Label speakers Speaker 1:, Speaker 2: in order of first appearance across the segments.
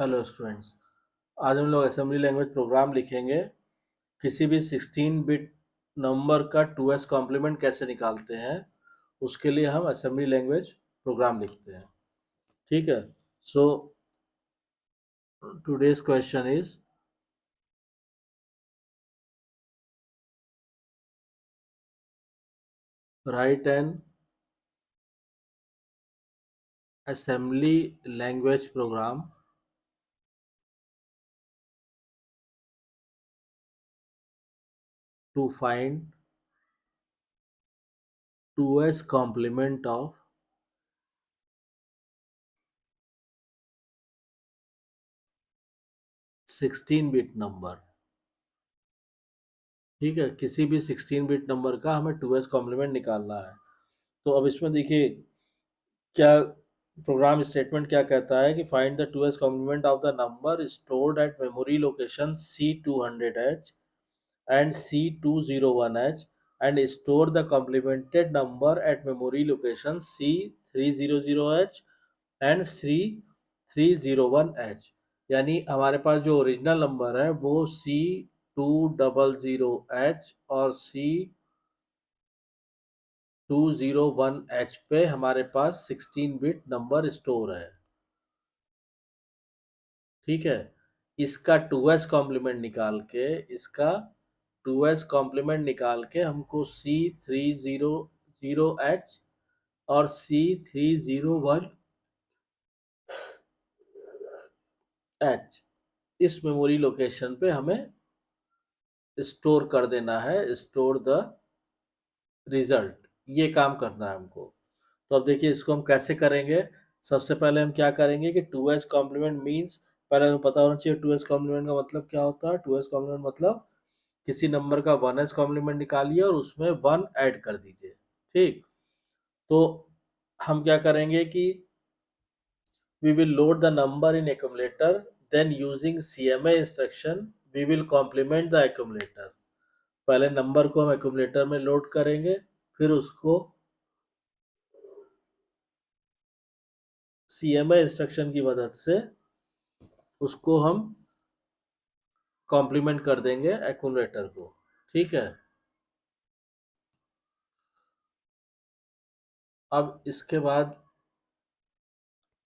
Speaker 1: Hello students, आज हम लोग असेंबली लैंग्वेज प्रोग्राम लिखेंगे। किसी भी 16 बिट नंबर का 2s कॉम्प्लीमेंट कैसे निकालते हैं, उसके लिए हम असेंबली लैंग्वेज प्रोग्राम लिखते हैं। ठीक है, so today's question is write an assembly language program to find 2s complement of 16 bit number. ठीक है, किसी भी 16 बिट नंबर का हमें 2s कॉम्प्लीमेंट निकालना है। तो अब इसमें देखिए क्या प्रोग्राम स्टेटमेंट क्या कहता है कि find the 2s complement of the number stored at memory location C200H and C201H and store the complemented number at memory location C300H and C301H। यानी हमारे पास जो ओरिजिनल नंबर है वो C200H और C201H पे हमारे पास 16 बिट नंबर स्टोर है। ठीक है, इसका 2s कॉम्प्लीमेंट निकाल के हमको C300H और C301H इस मेमोरी लोकेशन पे हमें स्टोर कर देना है, स्टोर द रिजल्ट। ये काम करना है हमको। तो अब देखिए इसको हम कैसे करेंगे। सबसे पहले हम क्या करेंगे कि 2s कॉम्प्लीमेंट मीन्स, पहले हमें पता होना चाहिए 2s कॉम्प्लीमेंट का मतलब क्या होता है। 2s कॉम्प्लीमेंट मतलब किसी नंबर का 1s कॉम्प्लीमेंट निकालिए और उसमें 1 ऐड कर दीजिए। ठीक, तो हम क्या करेंगे कि we will load the number in accumulator, then using CMA instruction we will complement the accumulator। पहले नंबर को हम accumulator में लोड करेंगे, फिर उसको CMA इंस्ट्रक्शन की मदद से उसको हम कॉम्प्लीमेंट कर देंगे accumulator को। ठीक है, अब इसके बाद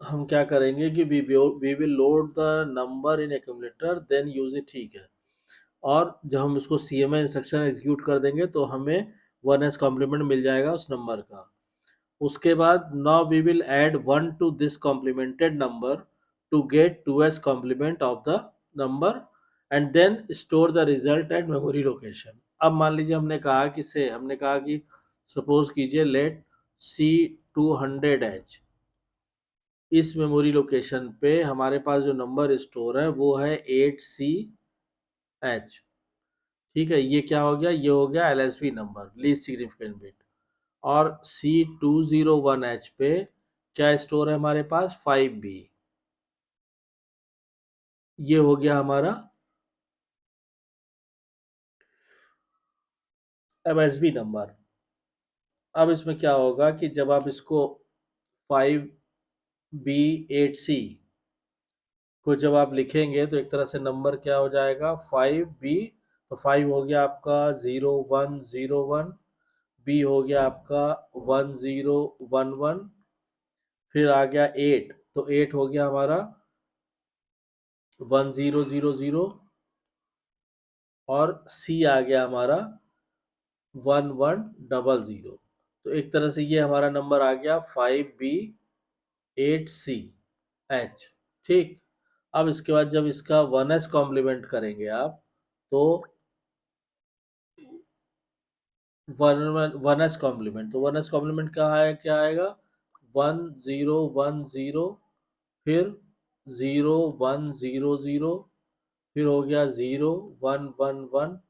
Speaker 1: हम क्या करेंगे कि we will load the number in accumulator then use it. ठीक है, और जब हम उसको CMA इंस्ट्रक्शन एग्जीक्यूट कर देंगे तो हमें 1s कॉम्प्लीमेंट मिल जाएगा उस नंबर का। उसके बाद now we will add 1 to this complemented number to get 2s complement of the number and then store the result at memory location. अब मान लीजिए हमने कहा कि सपोज कीजिए लेट C200H इस मेमोरी लोकेशन पे हमारे पास जो नंबर स्टोर है वो है 8CH। ठीक है, ये क्या हो गया, ये हो गया LSB number, least significant bit. और C201H पे क्या स्टोर है हमारे पास, 5B। ये हो गया हमारा MSB नंबर। अब इसमें क्या होगा कि जब आप इसको 5B8C को जब आप लिखेंगे तो एक तरह से नंबर क्या हो जाएगा, 5B। तो 5 हो गया आपका 0101, B हो गया आपका 1011, फिर आ गया 8, तो 8 हो गया हमारा 1000 और C आ गया हमारा 1100। तो एक तरह से ये हमारा नंबर आ गया 5B8CH। ठीक, अब इसके बाद जब इसका 1s कॉम्प्लीमेंट करेंगे आप तो 1s कॉम्प्लीमेंट, तो 1s कॉम्प्लीमेंट क्या आएगा 1010, फिर 0100, फिर हो गया 0111,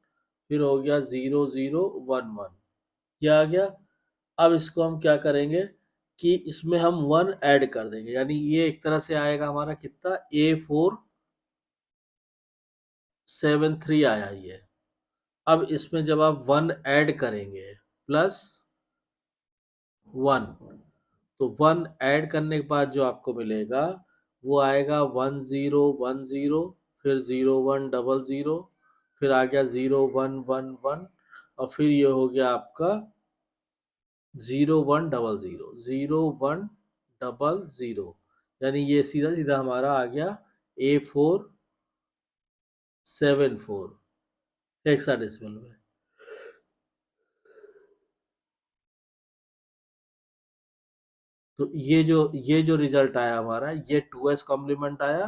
Speaker 1: फिर हो गया 0011। ये आ गया। अब इसको हम क्या करेंगे कि इसमें हम 1 ऐड कर देंगे, यानी ये एक तरह से आएगा हमारा कितना, A473 आया ये। अब इसमें जब आप 1 ऐड करेंगे प्लस 1, तो 1 ऐड करने के बाद जो आपको मिलेगा वो आएगा 1010, फिर 0100, फिर आ गया 0111, और फिर ये हो गया आपका 0100, 0100, यानी ये सीधा सीधा हमारा आ गया A474 हेक्साडेसिमल में। तो ये जो रिजल्ट आया हमारा, ये 2s कॉम्प्लीमेंट आया,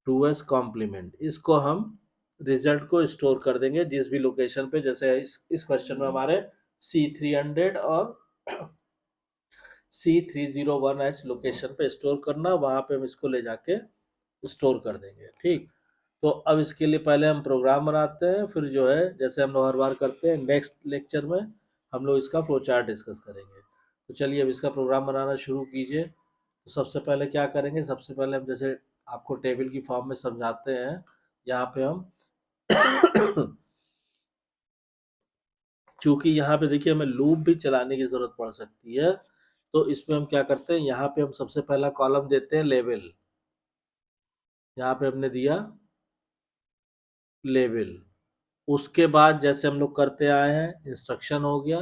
Speaker 1: 2s कॉम्प्लीमेंट, इसको हम रिजल्ट को स्टोर कर देंगे जिस भी लोकेशन पे, जैसे इस क्वेश्चन में हमारे C300 और C301H लोकेशन पे स्टोर करना, वहां पे हम इसको ले जाके स्टोर कर देंगे। ठीक, तो अब इसके लिए पहले हम प्रोग्राम बनाते हैं, फिर जो है जैसे हम लोग हर बार करते हैं, नेक्स्ट लेक्चर में हम लोग इसका फ्लो चार्ट डिस्कस करेंगे। तो चलिए अब इसका प्रोग्राम बनाना शुरू कीजिए। तो सबसे पहले क्या करेंगे, सबसे पहले हम जैसे आपको टेबल की फॉर्म में समझाते हैं, यहाँ पे हम चूंकि यहाँ पे देखिए हमें लूप भी चलाने की जरूरत पड़ सकती है, तो इसमें हम क्या करते हैं, यहाँ पे हम सबसे पहला कॉलम देते हैं लेवल। यहाँ पे हमने दिया लेवल। उसके बाद जैसे हम लोग करते आए हैं, इंस्ट्रक्शन हो गया,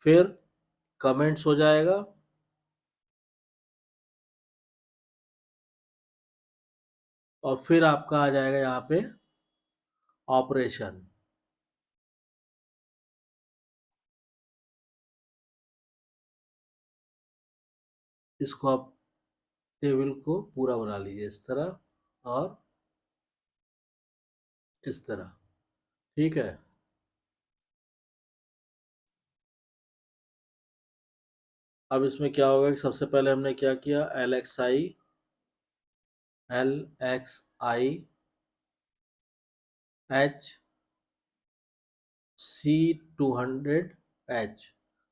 Speaker 1: फिर कमेंट्स हो जाएगा, और फिर आपका आ जाएगा यहाँ पे ऑपरेशन। इसको आप टेबल को पूरा बना लीजिए इस तरह और इस तरह। ठीक है, अब इसमें क्या होगा कि सबसे पहले हमने क्या किया, LXI C200H,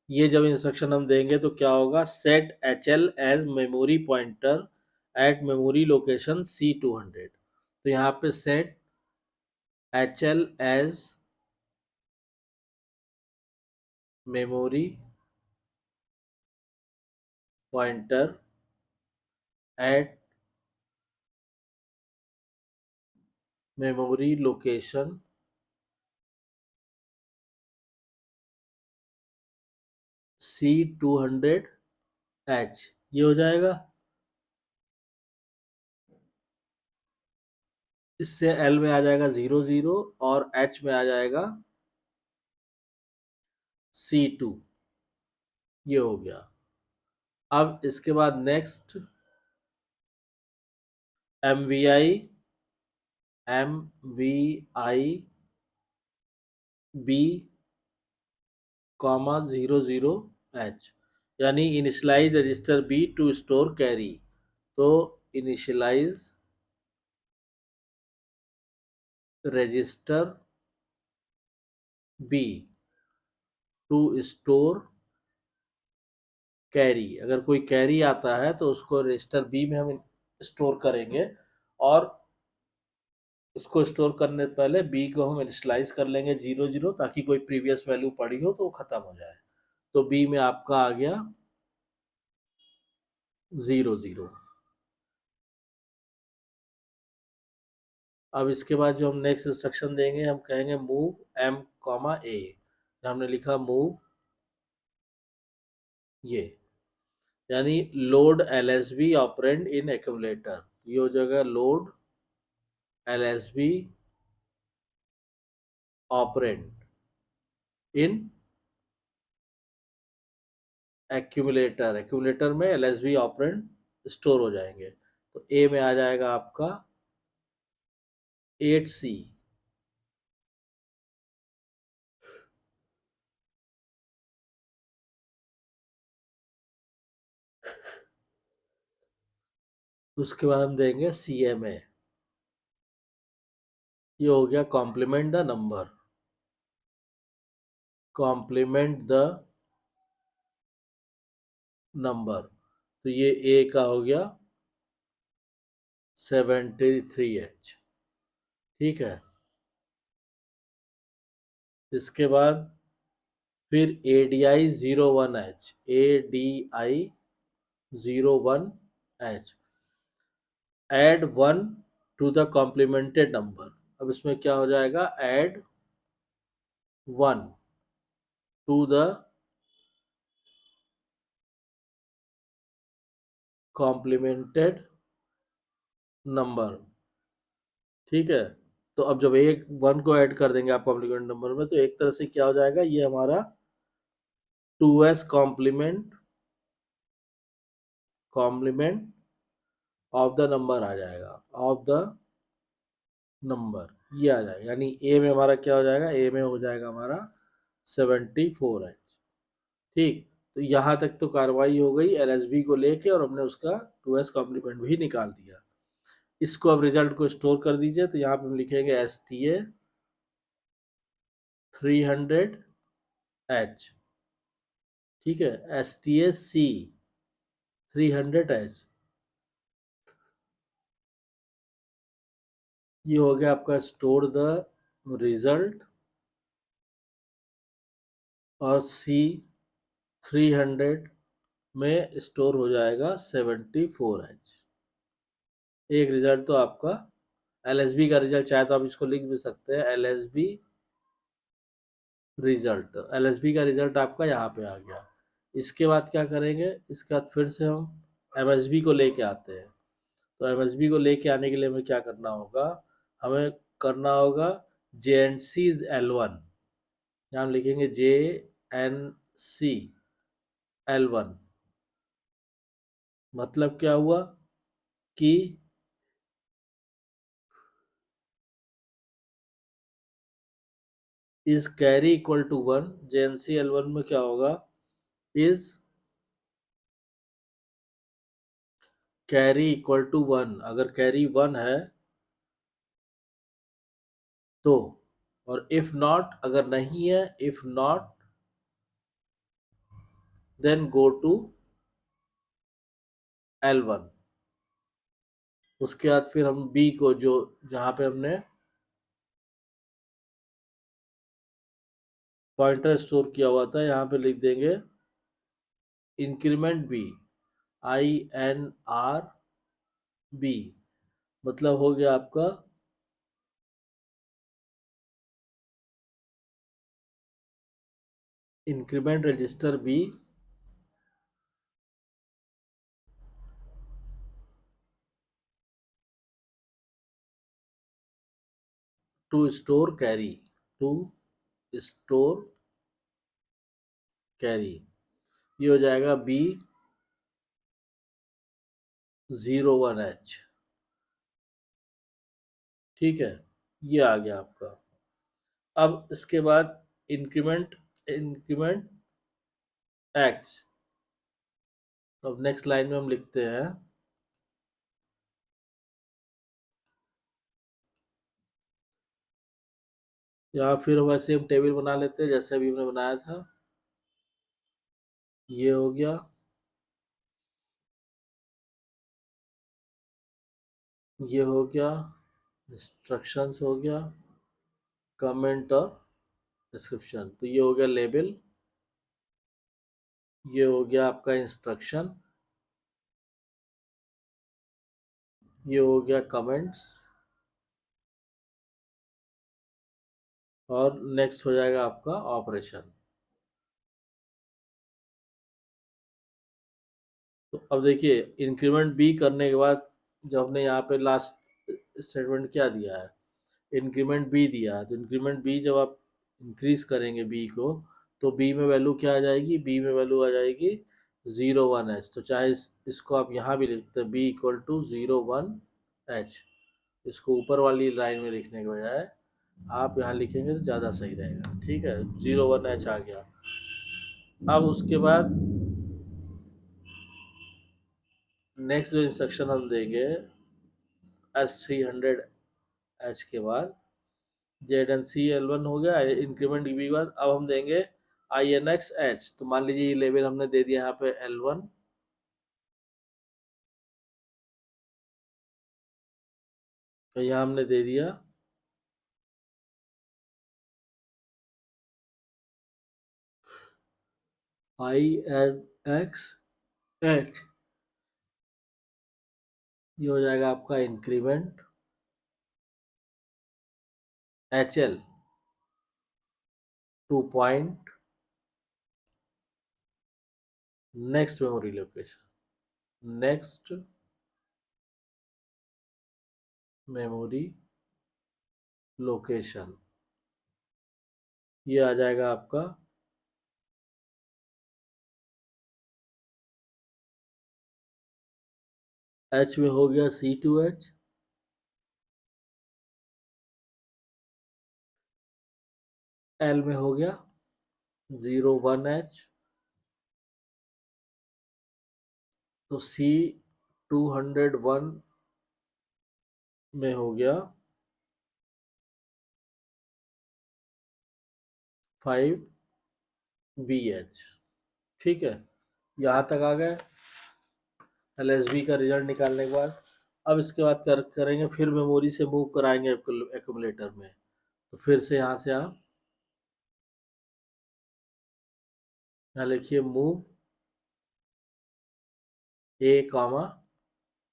Speaker 1: ये जब इंस्ट्रक्शन हम देंगे तो क्या होगा, set HL as memory pointer at memory location C200। तो यहाँ पे set HL as memory pointer at memory location C200H, ये हो जाएगा। इससे L में आ जाएगा 00, और H में आ जाएगा C2, ये हो गया। अब इसके बाद नेक्स्ट MVI B, 00H, यानी initialise register B to store carry. तो initialise register B to store carry, अगर कोई कैरी आता है तो उसको रजिस्टर बी में हम स्टोर करेंगे, और इसको स्टोर करने से पहले बी को हम इनिशियलाइज कर लेंगे 00, ताकि कोई प्रीवियस वैल्यू पड़ी हो तो वो खत्म हो जाए। तो बी में आपका आ गया 00। अब इसके बाद जो हम नेक्स्ट इंस्ट्रक्शन देंगे, हम कहेंगे मूव M, A। हमने लिखा मूव ये, यानी लोड LSB ऑपरेंड इन एक्यूमुलेटर, ये हो जाएगा लोड LSB ऑपरेंड इन एक्यूमुलेटर। एक्यूमुलेटर में LSB ऑपरेंड स्टोर हो जाएंगे। तो ए में आ जाएगा आपका 8C। उसके बाद हम देंगे CMA, ये हो गया complement the number, complement the number. तो ये ए का हो गया 73H। ठीक है, इसके बाद फिर ADI 01H, ADI 01H, add 1 to the complemented number. अब इसमें क्या हो जाएगा, add 1 to the complemented number. ठीक है, तो अब जब एक 1 को ऐड कर देंगे आप कॉम्प्लीमेंट नंबर में, तो एक तरह से क्या हो जाएगा, ये हमारा 2s complement of the number आ जाएगा, ऑफ द नंबर ये आ जाएगा। यानी ए में हमारा क्या हो जाएगा, ए में हो जाएगा हमारा 74H। ठीक, तो यहाँ तक तो कार्रवाई हो गई एलएसबी को लेके, और हमने उसका 2s कॉम्प्लीमेंट भी निकाल दिया। इसको अब रिजल्ट को स्टोर कर दीजिए, तो यहाँ पे हम लिखेंगे STA 300H। ठीक है, STA C 300H, ये हो गया आपका स्टोर द रिजल्ट। और C 300 में स्टोर हो जाएगा 74H। एक रिजल्ट तो आपका एलएसबी का रिजल्ट, चाहे तो आप इसको लिख भी सकते हैं एलएसबी रिजल्ट। एलएसबी का रिजल्ट आपका यहाँ पे आ गया। इसके बाद क्या करेंगे, इसके बाद फिर से हम एमएसबी को लेके आते हैं। तो एमएसबी को लेके आने के लिए हमें क्या करना होगा, हमें करना होगा JNC L1। यहाँ हम लिखेंगे JNC L1। मतलब क्या हुआ कि is carry equal to 1। JNC L1 में क्या होगा, इज कैरी इक्वल टू 1। अगर कैरी 1 है तो, और इफ नॉट, अगर नहीं है, if not then go to L1। उसके बाद फिर हम बी को, जो जहां पे हमने पॉइंटर स्टोर किया हुआ था, यहाँ पे लिख देंगे इंक्रीमेंट बी, INR B। मतलब हो गया आपका increment register B to store carry, to store carry. ये हो जाएगा B 01H। ठीक है, ये आ गया आपका। अब इसके बाद इंक्रीमेंट इंक्रीमेंट एक्स। अब नेक्स्ट लाइन में हम लिखते हैं, या फिर वैसे हम टेबल बना लेते हैं जैसे अभी हमने बनाया था। ये हो गया, ये हो गया, इंस्ट्रक्शंस हो गया, कमेंट और डिस्क्रिप्शन। तो ये हो गया लेबल, ये हो गया आपका इंस्ट्रक्शन, ये हो गया कमेंट्स, और नेक्स्ट हो जाएगा आपका ऑपरेशन। तो अब देखिए, इंक्रीमेंट बी करने के बाद जब हमने यहाँ पे लास्ट स्टेटमेंट क्या दिया है, इंक्रीमेंट बी दिया है, तो इंक्रीमेंट बी जब आप इंक्रीज करेंगे बी को, तो बी में वैल्यू क्या आ जाएगी, बी में वैल्यू आ जाएगी 01H। तो चाहे इसको आप यहाँ भी लिखते हैं B = 01H। इसको ऊपर वाली लाइन में लिखने के बजाय आप यहाँ लिखेंगे तो ज़्यादा सही रहेगा। ठीक है, 01H आ गया। अब उसके बाद नेक्स्ट जो इंस्ट्रक्शन हम देंगे S 300H के बाद, ZNC L1 हो गया, इंक्रीमेंट बी के बाद अब हम देंगे INX H। तो मान लीजिए ये लेवल हमने दे दिया यहाँ पे L1, तो यहाँ हमने दे दिया INX ये हो जाएगा आपका increment HL 2 point next memory location next memory location ये आ जाएगा आपका H में हो गया C2H L में हो गया 01H तो C201 में हो गया 5BH। ठीक है, यहाँ तक आ गए LSB का रिजल्ट निकालने के बाद। अब इसके बाद करेंगे फिर मेमोरी से मूव कराएंगे एक्यूमुलेटर में। तो फिर से यहाँ से आप यहाँ लिखिए मूव A,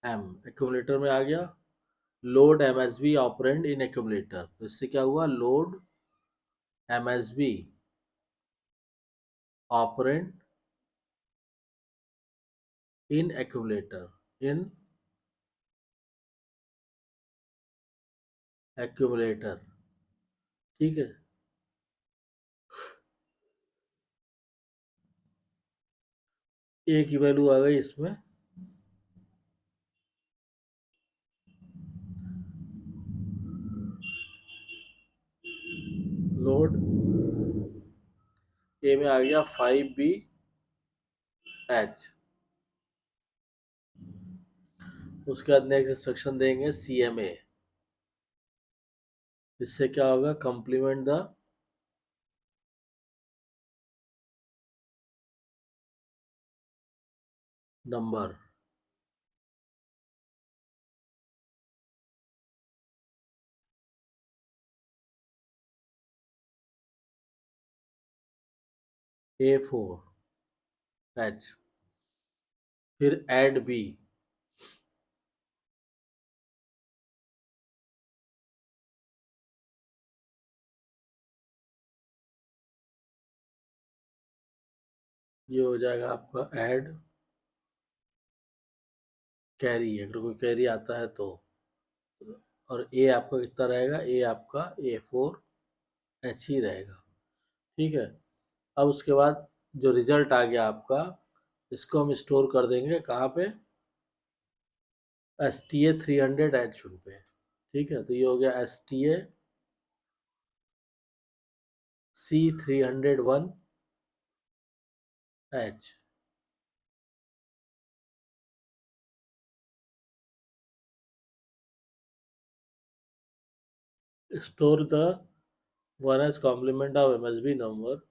Speaker 1: M एक्यूमुलेटर में आ गया। लोड MSB ऑपरेंड इन एक्यूमुलेटर, तो इससे क्या हुआ लोड MSB ऑपरेंड इन एक्यूमुलेटर। ठीक है, ए की वैल्यू आ गई इसमें लोड ए में आ गया 5BH। उसके बाद नेक्स्ट इंस्ट्रक्शन देंगे CMA। इससे क्या होगा कंप्लीमेंट द नंबर। A4H फिर ऐड B ये हो जाएगा आपका ऐड कैरी, अगर कोई कैरी आता है तो। और ए आपका कितना रहेगा ए आपका A4H ही रहेगा। ठीक है, अब उसके बाद जो रिजल्ट आ गया आपका इसको हम स्टोर कर देंगे कहाँ पे STA 300H पे। ठीक है, तो ये हो गया STA C301H। Store the 1s complement of MSB number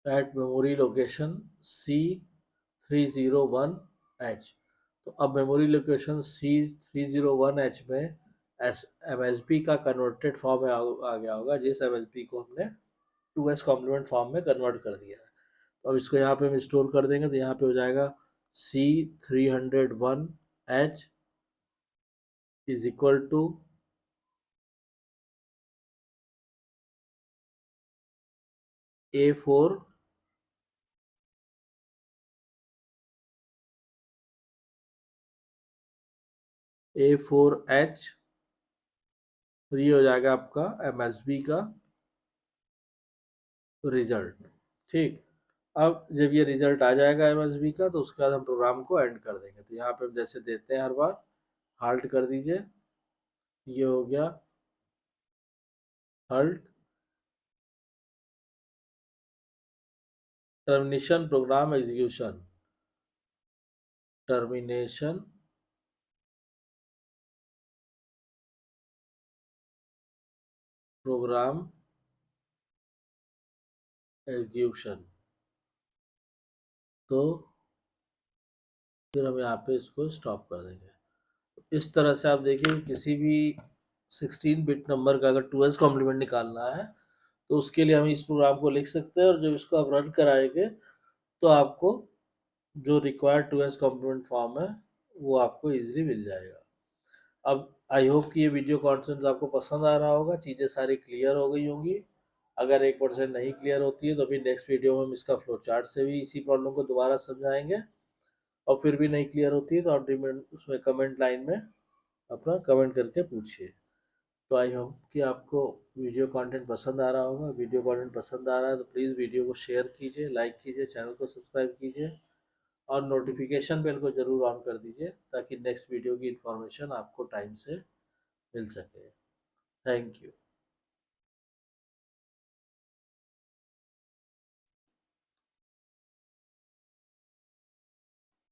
Speaker 1: at memory location C301H। तो अब मेमोरी लोकेशन C301H में MSB का कन्वर्टेड फॉर्म आ गया होगा, जिस MSB को हमने 2s कॉम्प्लीमेंट फॉर्म में कन्वर्ट कर दिया है। तो अब इसको यहाँ पे हम स्टोर कर देंगे, तो यहाँ पे हो जाएगा C301H is equal to A4 A4H। तो ये हो जाएगा आपका MSB का रिजल्ट। ठीक, अब जब ये रिजल्ट आ जाएगा MSB का तो उसके बाद हम प्रोग्राम को एंड कर देंगे। तो यहाँ पे हम जैसे देते हैं हर बार हाल्ट कर दीजिए, ये हो गया halt. Termination program execution, termination program execution. तो फिर हम यहाँ पे इसको स्टॉप कर देंगे। इस तरह से आप देखिए किसी भी 16 बिट नंबर का अगर 2s कॉम्प्लीमेंट निकालना है तो उसके लिए हम इस प्रोग्राम को लिख सकते हैं, और जब इसको आप रन कराएंगे तो आपको जो रिक्वायर्ड 2s कॉम्प्लीमेंट फॉर्म है वो आपको इजीली मिल जाएगा। अब आई होप कि ये वीडियो कॉन्सेप्ट आपको पसंद आ रहा होगा, चीज़ें सारी क्लियर हो गई होंगी। अगर 1% नहीं क्लियर होती है तो अभी नेक्स्ट वीडियो में हम इसका फ्लो चार्ट से भी इसी प्रॉब्लम को दोबारा समझाएंगे, और फिर भी नहीं क्लियर होती है तो आप उसमें कमेंट लाइन में अपना कमेंट करके पूछिए। तो आई होप कि आपको वीडियो कंटेंट पसंद आ रहा होगा। वीडियो कंटेंट पसंद आ रहा है तो प्लीज़ वीडियो को शेयर कीजिए, लाइक कीजिए, चैनल को सब्सक्राइब कीजिए, और नोटिफिकेशन बेल को ज़रूर ऑन कर दीजिए ताकि नेक्स्ट वीडियो की इन्फॉर्मेशन आपको टाइम से मिल सके। Thank you.